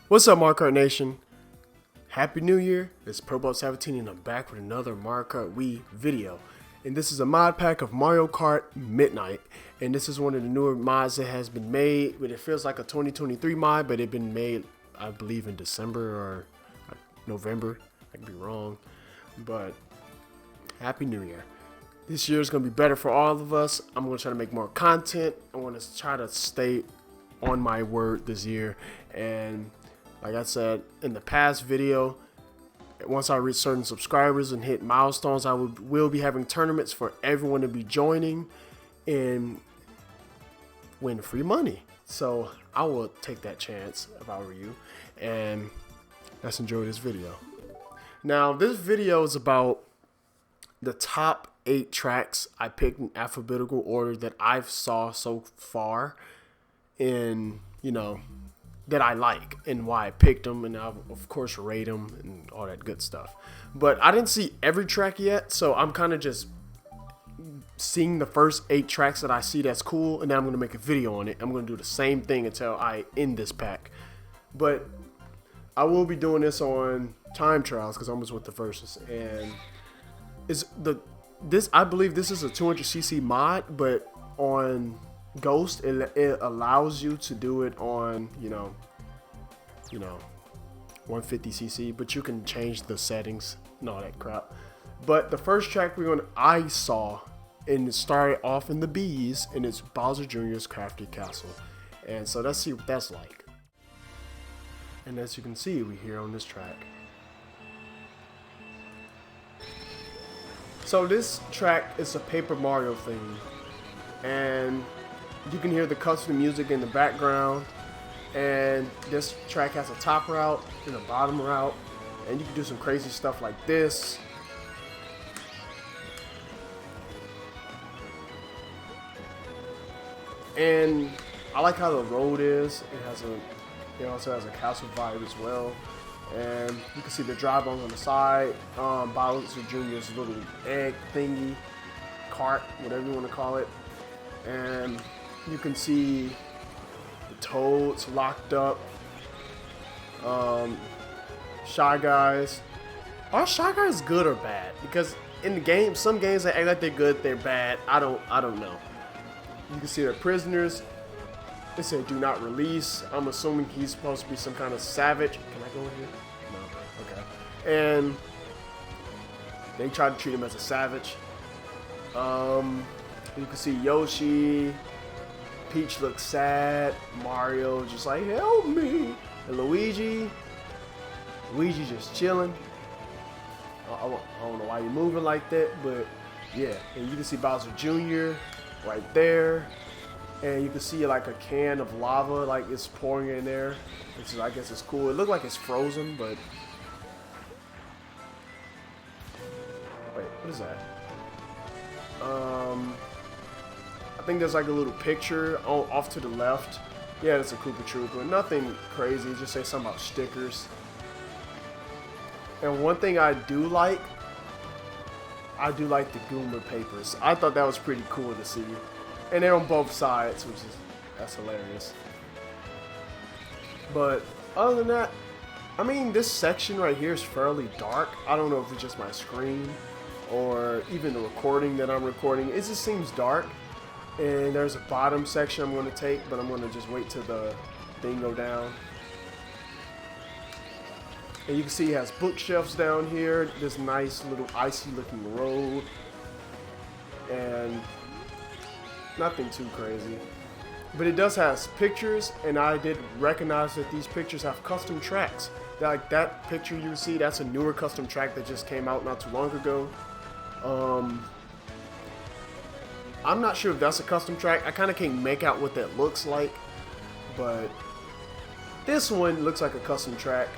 What's up, Mario Kart Nation? Happy New Year! It's ProBot17 and I'm back with another Mario Kart Wii video. And this is a mod pack of Mario Kart Midnight. And this is one of the newer mods that has been made, but it feels like a 2023 mod, but it's been made, I believe, in December or November. I could be wrong. But Happy New Year. This year is going to be better for all of us. I'm going to try to make more content. I want to try to stay on my word this year. And like I said in the past video, once I reach certain subscribers and hit milestones, I will be having tournaments for everyone to be joining and win free money. So I will take that chance if I were you. And let's enjoy this video. Now this video is about the top 8 tracks I picked in alphabetical order that I've saw so far, in that I like and why I picked them, and I'll of course rate them and all that good stuff. But I didn't see every track yet, so I'm kind of just seeing the first 8 tracks that I see that's cool, and then I'm going to make a video on it. I'm going to do the same thing until I end this pack. But I will be doing this on time trials because I was with the verses, and I believe this is a 200cc mod, but on Ghost it allows you to do it on 150cc, but you can change the settings and all that crap. But the first track I saw, and it started off in the B's, and it's Bowser Jr.'s Crafty Castle. And so let's see what that's like. And as you can see, we hear on this track. So this track is a Paper Mario thing, and you can hear the custom music in the background. And this track has a top route and a bottom route, and you can do some crazy stuff like this. And I like how the road is. It also has a castle vibe as well. And you can see the dry bones on the side. Bowser Jr.'s little egg thingy, cart, whatever you want to call it. And you can see the Toads locked up. Shy Guys. Are Shy Guys good or bad? Because in the game, some games they act like they're good, they're bad. I don't know. You can see the prisoners. They say do not release. I'm assuming he's supposed to be some kind of savage. Can I go in here? No. Okay. And they try to treat him as a savage. You can see Yoshi. Peach looks sad. Mario just like, help me. And Luigi just chilling. I don't know why you're moving like that, but yeah. And you can see Bowser Jr. right there. And you can see like a can of lava, like it's pouring in there, which is, I guess, it's cool. It looked like it's frozen, but wait, what is that? I think there's like a little picture off to the left. Yeah, it's a Koopa Troopa. Nothing crazy. Just say something about stickers. And one thing I do like the Goomba papers. I thought that was pretty cool to see. And they're on both sides, that's hilarious. But other than that, I mean, this section right here is fairly dark. I don't know if it's just my screen or even the recording that I'm recording. It just seems dark. And there's a bottom section I'm going to take, but I'm going to just wait till the thing go down. And you can see it has bookshelves down here. This nice little icy looking road. And nothing too crazy, but it does have pictures, and I did recognize that these pictures have custom tracks. Like that picture you see, that's a newer custom track that just came out not too long ago. I'm not sure if that's a custom track. I kind of can't make out what that looks like, but this one looks like a custom track,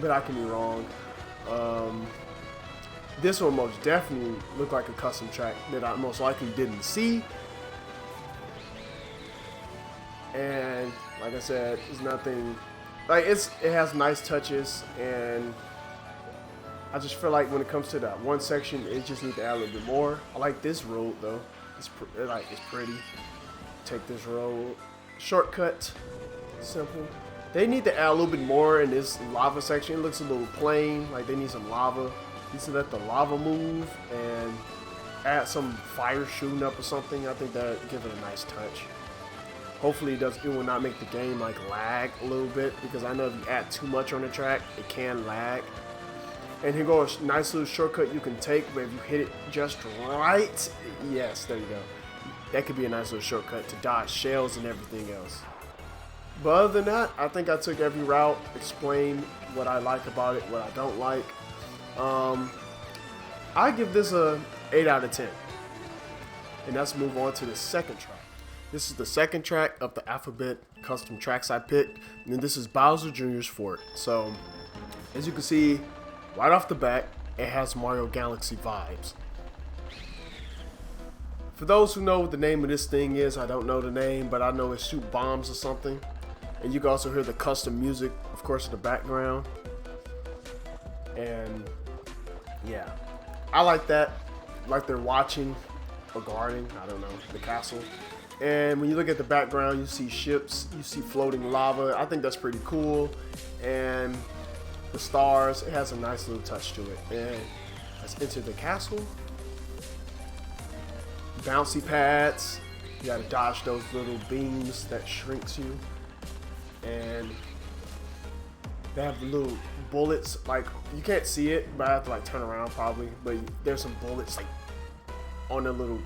but I can be wrong. This one most definitely looked like a custom track that I most likely didn't see. And like I said, it's nothing like it has nice touches, and I just feel like when it comes to that one section, it just needs to add a little bit more. I like this road though. It's pretty. Take this road shortcut, simple. They need to add a little bit more in this lava section. It looks a little plain, like they need some lava. You should let the lava move and add some fire shooting up or something. I think that give it a nice touch. Hopefully it will not make the game like lag a little bit, because I know if you add too much on the track, it can lag. And here goes a nice little shortcut you can take, but if you hit it just right, yes, there you go. That could be a nice little shortcut to dodge shells and everything else. But other than that, I think I took every route, explained what I like about it, what I don't like. I give this a 8 out of 10. And let's move on to the second track. This is the second track of the Alphabet custom tracks I picked. And then this is Bowser Jr.'s Fort. So, as you can see, right off the bat, it has Mario Galaxy vibes. For those who know what the name of this thing is, I don't know the name, but I know it's Shoot Bombs or something. And you can also hear the custom music, of course, in the background. And yeah, I like that. Like they're watching or guarding, I don't know, the castle. And when you look at the background, you see ships, you see floating lava. I think that's pretty cool. And the stars, it has a nice little touch to it. And let's enter the castle. Bouncy pads. You gotta dodge those little beams that shrinks you. And they have the little bullets, like you can't see it, but I have to like turn around probably. But there's some bullets like on a little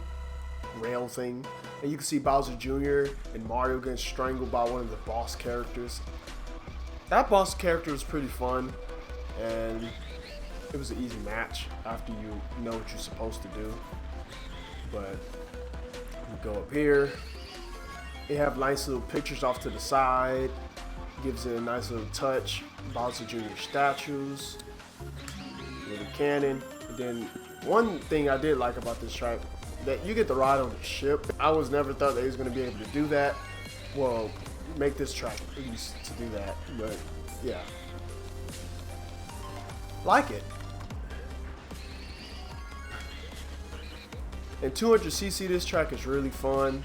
rail thing. And you can see Bowser Jr. and Mario getting strangled by one of the boss characters. That boss character was pretty fun, and it was an easy match after you know what you're supposed to do. But you go up here, they have nice little pictures off to the side, gives it a nice little touch. Bowser Jr. statues, little cannon. And then one thing I did like about this track, that you get to ride on the ship. I was never thought they was going to be able to do that. Well, make this track easy to do that, but yeah, like it. And 200cc, this track is really fun.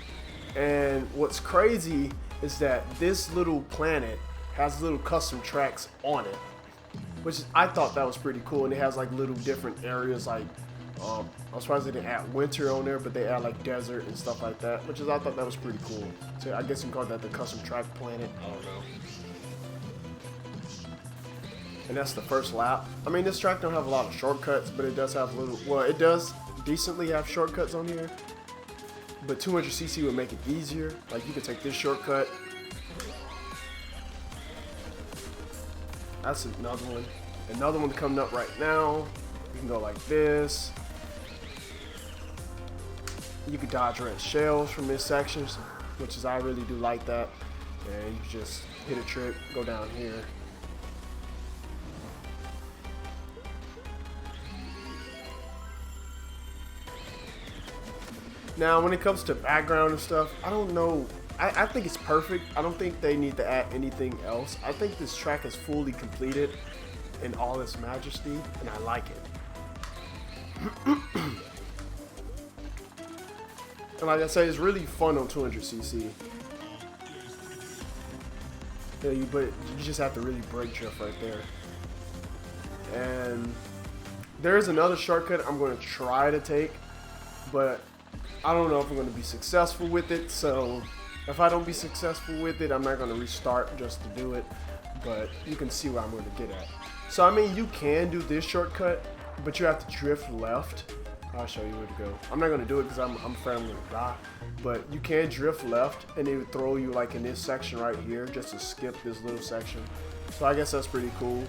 And what's crazy is that this little planet has little custom tracks on it, which I thought that was pretty cool. And it has like little different areas, like I'm surprised they didn't add winter on there, but they add like desert and stuff like that, which is, I thought that was pretty cool. So I guess you can call that the custom track planet. I don't know. And that's the first lap. I mean, this track don't have a lot of shortcuts, but it does have little, well, it does decently have shortcuts on here, but 200cc would make it easier. Like you could take this shortcut. That's another one. Another one coming up right now. You can go like this. You could dodge red shells from this section, which is, I really do like that. And you just hit a trick, go down here. Now, when it comes to background and stuff, I don't know. I think it's perfect. I don't think they need to add anything else. I think this track is fully completed in all its majesty, and I like it. And like I say, it's really fun on 200cc. Yeah, but you just have to really brake drift right there. And there is another shortcut I'm going to try to take, but I don't know if I'm going to be successful with it. So if I don't be successful with it, I'm not going to restart just to do it. But you can see what I'm going to get at. So I mean, you can do this shortcut, but you have to drift left. I'll show you where to go. I'm not going to do it because I'm afraid I'm going to die. But you can drift left, and it would throw you like in this section right here, just to skip this little section. So I guess that's pretty cool.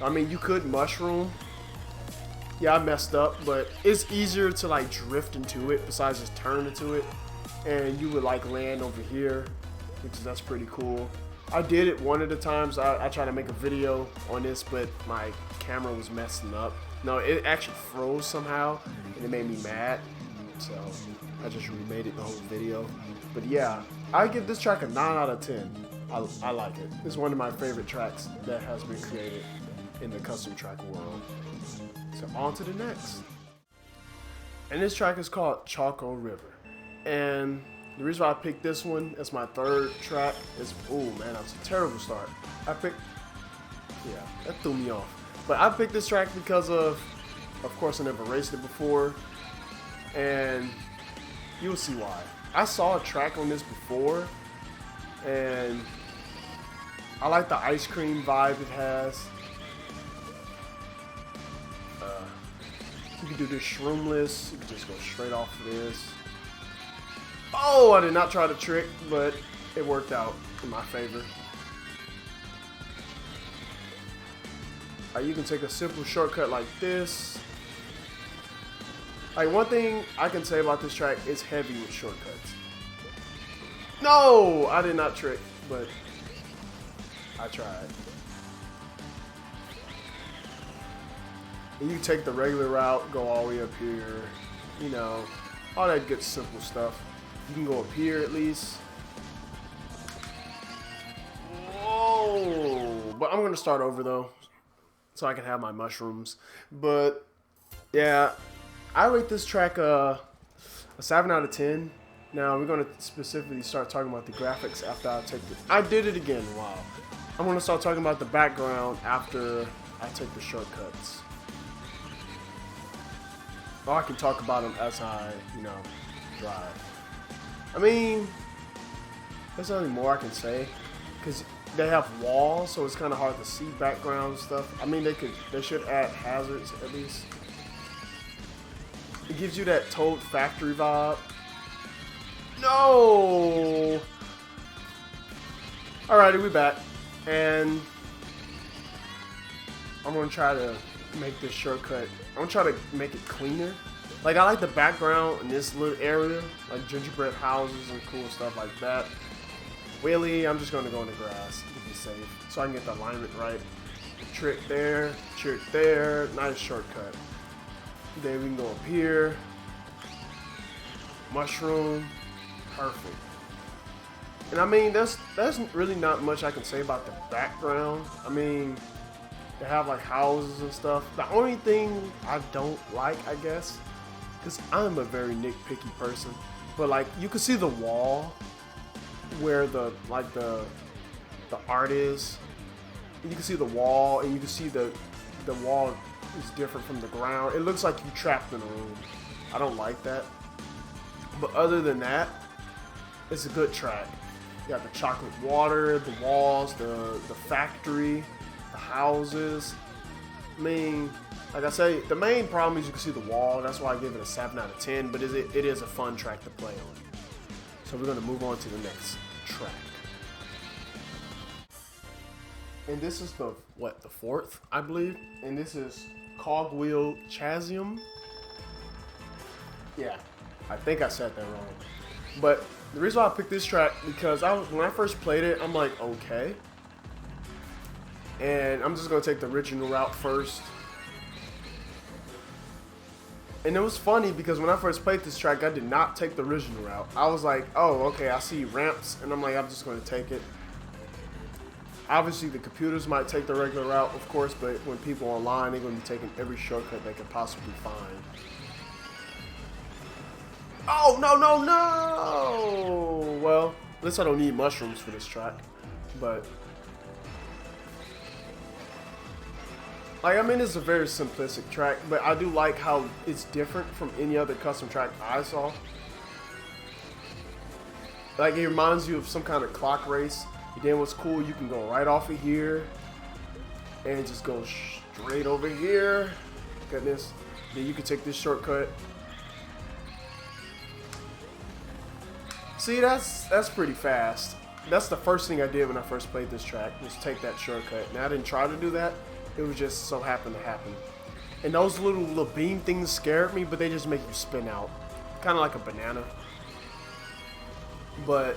I mean, you could mushroom. Yeah, I messed up, but it's easier to like drift into it besides just turn into it. And you would like land over here, that's pretty cool. I did it one of the times. I tried to make a video on this, but my camera was messing up. No, it actually froze somehow, and it made me mad. So I just remade it the whole video. But yeah, I give this track a 9 out of 10. I like it. It's one of my favorite tracks that has been created in the custom track world. So on to the next. And this track is called Choco River. And The reason why I picked this one as my third track is, oh man, that was a terrible start. Yeah, that threw me off. But I picked this track because of course I never raced it before, and you'll see why. I saw a track on this before, and I like the ice cream vibe it has. You can do this shroomless. You can just go straight off of this. Oh, I did not try the trick, but it worked out in my favor. You can take a simple shortcut like this. Like, one thing I can say about this track is heavy with shortcuts. No, I did not trick, but I tried. And you take the regular route, go all the way up here, you know, all that good simple stuff. You can go up here at least. Whoa! But I'm gonna start over though, so I can have my mushrooms. But yeah, I rate this track a 7 out of 10. Now we're gonna specifically start talking about the graphics after I take the. I did it again. Wow. I'm gonna start talking about the background after I take the shortcuts. Or I can talk about them as I, you know, drive. I mean, there's nothing more I can say, because they have walls, so it's kind of hard to see background stuff. I mean, they should add hazards at least. It gives you that Toad Factory vibe. No! Alrighty, we back. And I'm gonna try to make this shortcut. I'm gonna try to make it cleaner. Like, I like the background in this little area, like gingerbread houses and cool stuff like that. Really, I'm just gonna go in the grass to be safe, so I can get the alignment right. Trick there, nice shortcut. Then we can go up here. Mushroom, perfect. And I mean, that's really not much I can say about the background. I mean, they have like houses and stuff. The only thing I don't like, I guess, because I'm a very nitpicky person, but like you can see the wall where the art is. You can see the wall, and you can see the wall is different from the ground. It looks like you trapped in a room. I don't like that. But other than that, it's a good track. You got the chocolate water, the walls, the factory, the houses. I mean, like I say, the main problem is you can see the wall. That's why I give it a 7 out of 10. But it is a fun track to play on. So we're going to move on to the next track. And this is the fourth, I believe. And this is Cogwheel Chasm. Yeah, I think I said that wrong. But the reason why I picked this track, because when I first played it, I'm like, okay. And I'm just going to take the original route first. And it was funny because when I first played this track, I did not take the original route. I was like, oh, okay, I see ramps. And I'm like, I'm just going to take it. Obviously, the computers might take the regular route, of course, but when people online, they're going to be taking every shortcut they could possibly find. Oh, no! Well, at least I don't need mushrooms for this track. But, like, I mean, it's a very simplistic track, but I do like how it's different from any other custom track I saw. Like, it reminds you of some kind of clock race. And then what's cool, you can go right off of here and just go straight over here. Goodness. Then you can take this shortcut. See, that's pretty fast. That's the first thing I did when I first played this track, was take that shortcut. Now, I didn't try to do that. It was just so happened to happen. And those little beam things scared me, but they just make you spin out. Kind of like a banana. But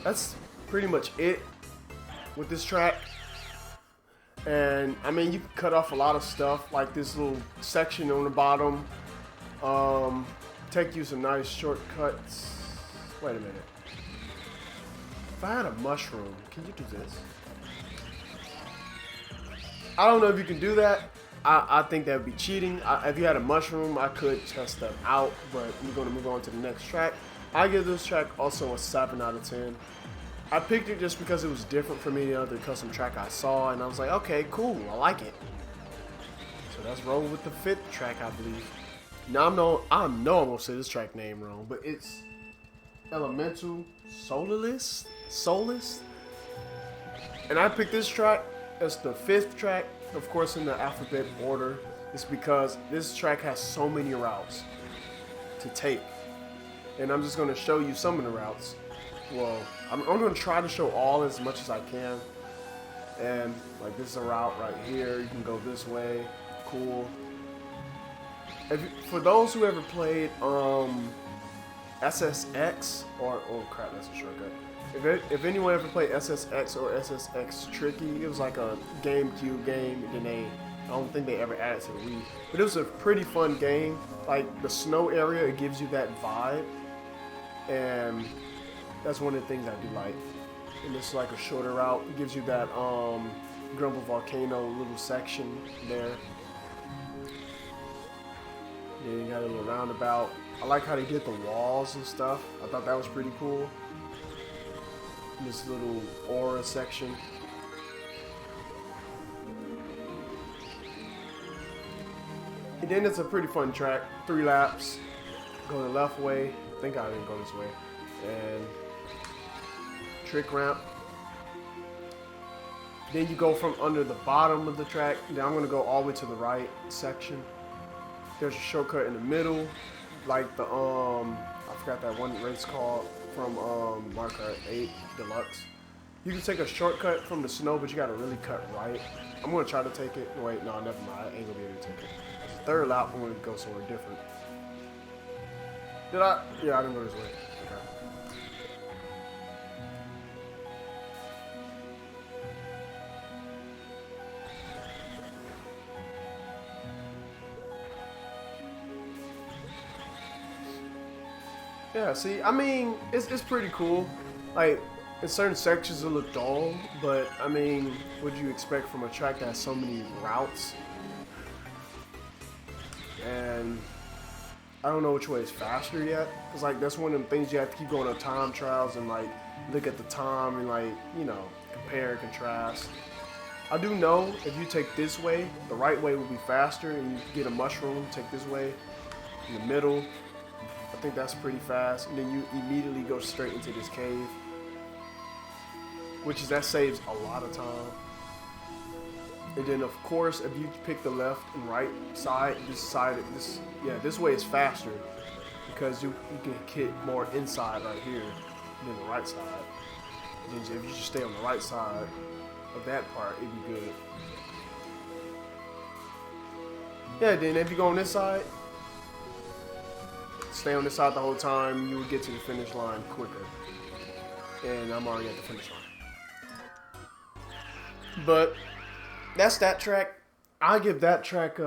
that's pretty much it with this track. And I mean, you can cut off a lot of stuff, like this little section on the bottom. Take you some nice shortcuts. Wait a minute. If I had a mushroom, can you do this? I don't know if you can do that. I think that would be cheating. If you had a mushroom, I could test that out, but we're going to move on to the next track. I give this track also a 7 out of 10. I picked it just because it was different from any other custom track I saw, and I was like, okay, cool, I like it. So let's roll with the 5th track, I believe. Now I know I'm gonna say this track name wrong, but it's Elemental Solas. And I picked this track as the 5th track, of course in the alphabet order. It's because this track has so many routes to take. And I'm just gonna show you some of the routes. Well, I'm gonna try to show all as much as I can. And like this is a route right here. You can go this way. Cool. For those who ever played SSX or oh crap, that's a shortcut. If anyone ever played SSX or SSX Tricky, it was like a GameCube game, and then I don't think they ever added to the Wii. But it was a pretty fun game. Like the snow area, it gives you that vibe, and that's one of the things I do like. And this is like a shorter route. It gives you that Grumble Volcano little section there. Then you got a little roundabout. I like how they did the walls and stuff. I thought that was pretty cool. This little aura section. And then it's a pretty fun track. 3 laps. Go the left way. I think I didn't go this way. And trick ramp. Then you go from under the bottom of the track. Then I'm gonna go all the way to the right section. There's a shortcut in the middle, like the I forgot that one race called from Mario Kart 8 Deluxe. You can take a shortcut from the snow, but you gotta really cut right. I'm gonna try to take it. Wait, no, never mind. I ain't gonna be able to take it. As a 3rd lap, I'm gonna go somewhere different. Did I? Yeah, I didn't go this way. Okay. Yeah, see, I mean, it's pretty cool. Like, in certain sections it look dull, but I mean, what do you expect from a track that has so many routes? And I don't know which way is faster yet, because like that's one of the things you have to keep going on time trials and like look at the time and like, you know, compare and contrast. I do know if you take this way, the right way will be faster, and you get a mushroom, take this way in the middle. I think that's pretty fast, and then you immediately go straight into this cave, that saves a lot of time. And then of course, if you pick the left and right side, this way is faster because you can hit more inside right here than the right side. And then if you just stay on the right side of that part, it'd be good. Yeah, then if you go on this side, stay on this side the whole time, you will get to the finish line quicker. And I'm already at the finish line. But that's that track. I give that track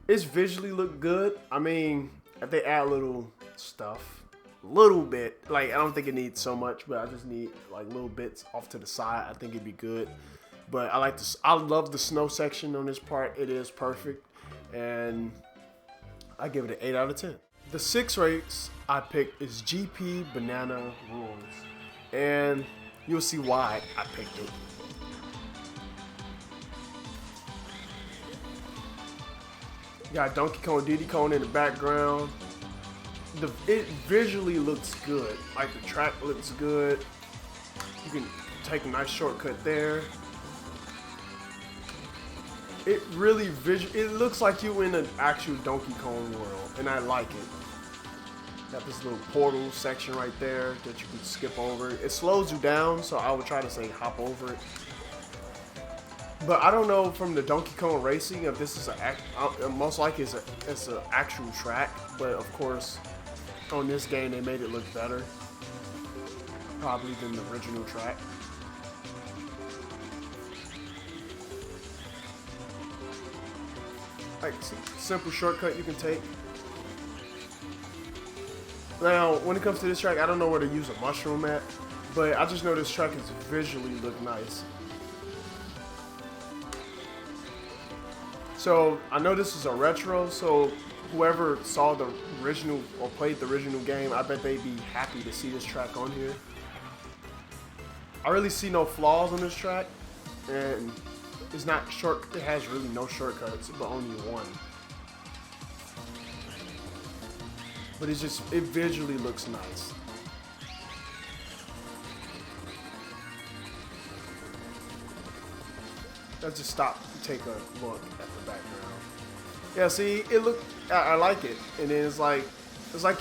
it's visually look good. I mean, if they add little stuff, little bit, like I don't think it needs so much, but I just need like little bits off to the side. I think it'd be good. But I love the snow section on this part. It is perfect, and I give it an 8 out of 10. The 6th race I picked is GP Banana Ruins, and you'll see why I picked it. You got Donkey Kong, Diddy Kong in the background. It visually looks good. Like the track looks good. You can take a nice shortcut there. It really it looks like you in an actual Donkey Kong world, and I like it. Got this little portal section right there that you can skip over. It slows you down, so I would try to say hop over it. But I don't know from the Donkey Kong Racing if this is most likely it's an actual track. But of course, on this game they made it look better, probably than the original track. Like simple shortcut you can take. Now, when it comes to this track, I don't know where to use a mushroom at, but I just know this track is visually look nice. So I know this is a retro, so whoever saw the original or played the original game, I bet they'd be happy to see this track on here. I really see no flaws on this track, and it's not short. It has really no shortcuts, but only one. But it visually looks nice. Let's just stop and take a look at the background. Yeah, see, I like it, and then it's like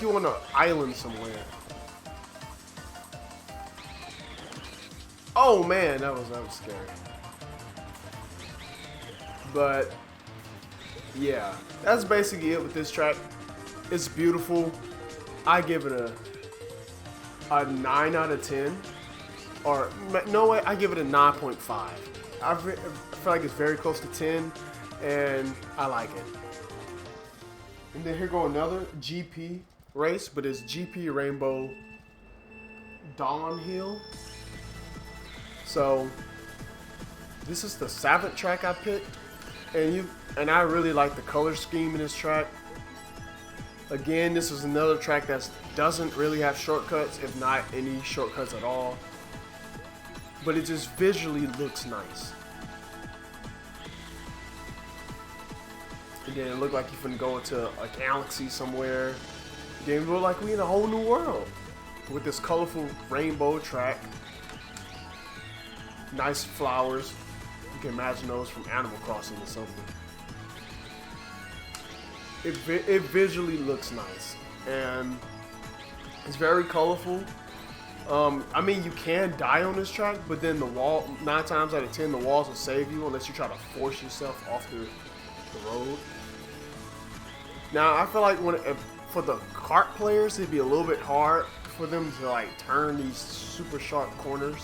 you're on an island somewhere. Oh man, that was scary. But yeah, that's basically it with this track. It's beautiful. I give it a 9 out of 10, or no way, I give it a 9.5. I feel like it's very close to 10, and I like it. And then here go another GP race, but it's GP Rainbow Dawn Hill. So this is the 7th track I picked, and I really like the color scheme in this track. Again, this is another track that doesn't really have shortcuts, if not any shortcuts at all. But it just visually looks nice. And then it looked like you finna go into a galaxy somewhere. Then it looked like we in a whole new world with this colorful rainbow track. Nice flowers. You can imagine those from Animal Crossing or something. It visually looks nice, and it's very colorful. I mean, you can die on this track, but then the wall, 9 times out of 10, the walls will save you unless you try to force yourself off the road. Now, I feel like for the kart players, it'd be a little bit hard for them to like turn these super sharp corners.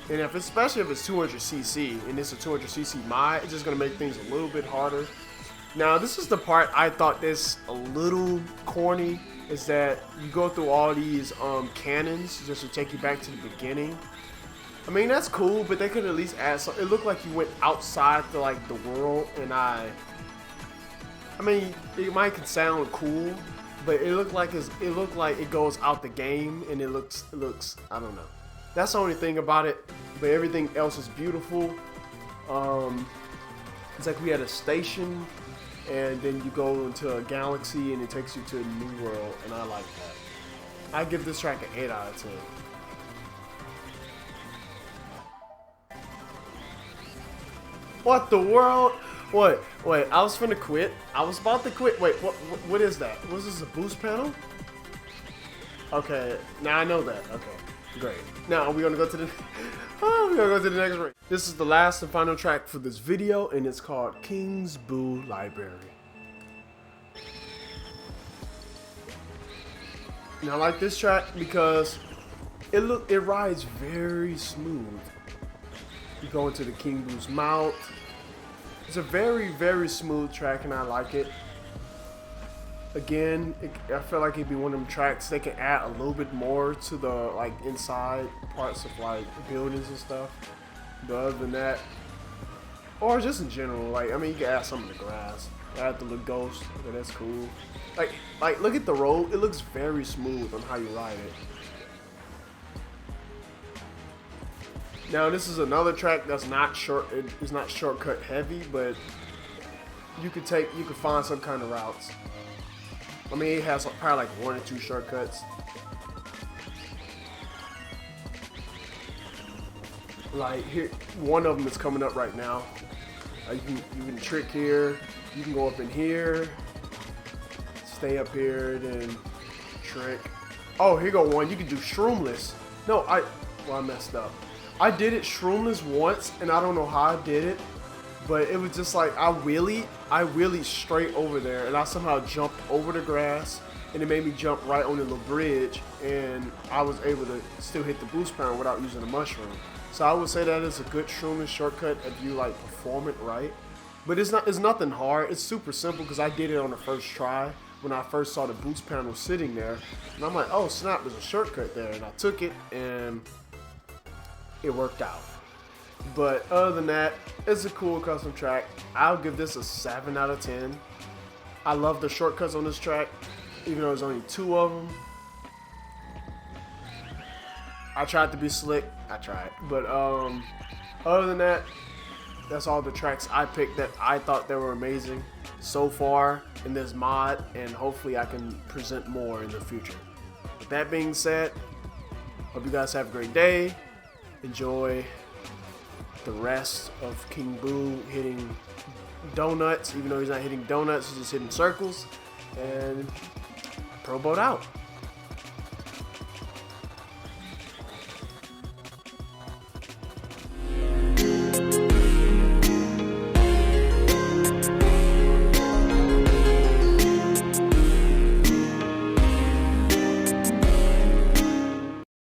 And especially if it's 200cc and it's a 200cc mod, it's just gonna make things a little bit harder. Now, this is the part I thought this a little corny, is that you go through all these cannons just to take you back to the beginning. I mean, that's cool, but they could at least add something. It looked like you went outside the world, and I mean, it might sound cool, but it looked like it goes out the game, and it looks I don't know. That's the only thing about it, but everything else is beautiful. It's like we had a station, and then you go into a galaxy, and it takes you to a new world, and I like that. I give this track an 8 out of 10. What the world? Wait, I was finna quit. I was about to quit. Wait, what is that? Was this a boost panel? Okay, now I know that. Okay, great. Now we're gonna go to the next race. This is the last and final track for this video, and it's called King's Boo Library. Now I like this track because it rides very smooth. You go into the King Boo's mouth. It's a very, very smooth track, and I like it. Again, I feel like it'd be one of them tracks they can add a little bit more to the inside parts of buildings and stuff. But other than that, or just in general, I mean, you can add some of the grass, add the little ghost. Okay, that's cool. Like look at the road; it looks very smooth on how you ride it. Now this is another track that's not it's not shortcut heavy, but you could find some kind of routes. I mean, it has probably 1 or 2 shortcuts. Like here, one of them is coming up right now. You can trick here. You can go up in here, stay up here, then trick. Oh, here go one. You can do shroomless. No, I messed up. I did it shroomless once, and I don't know how I did it, but it was just like I wheelied straight over there, and I somehow jumped over the grass, and it made me jump right on the little bridge, and I was able to still hit the boost pound without using a mushroom. So I would say that is a good shroomless shortcut if you perform it right. But it's nothing hard. It's super simple because I did it on the first try when I first saw the boost panel sitting there, and I'm like, oh snap, there's a shortcut there, and I took it, and it worked out. But other than that, it's a cool custom track. I'll give this a 7 out of 10. I love the shortcuts on this track, even though there's only 2 of them. I tried to be slick. I tried. But other than that, that's all the tracks I picked that I thought they were amazing so far in this mod, and hopefully I can present more in the future. With that being said, hope you guys have a great day. Enjoy the rest of King Boo hitting donuts, even though he's not hitting donuts, he's just hitting circles. And Pro Boat out.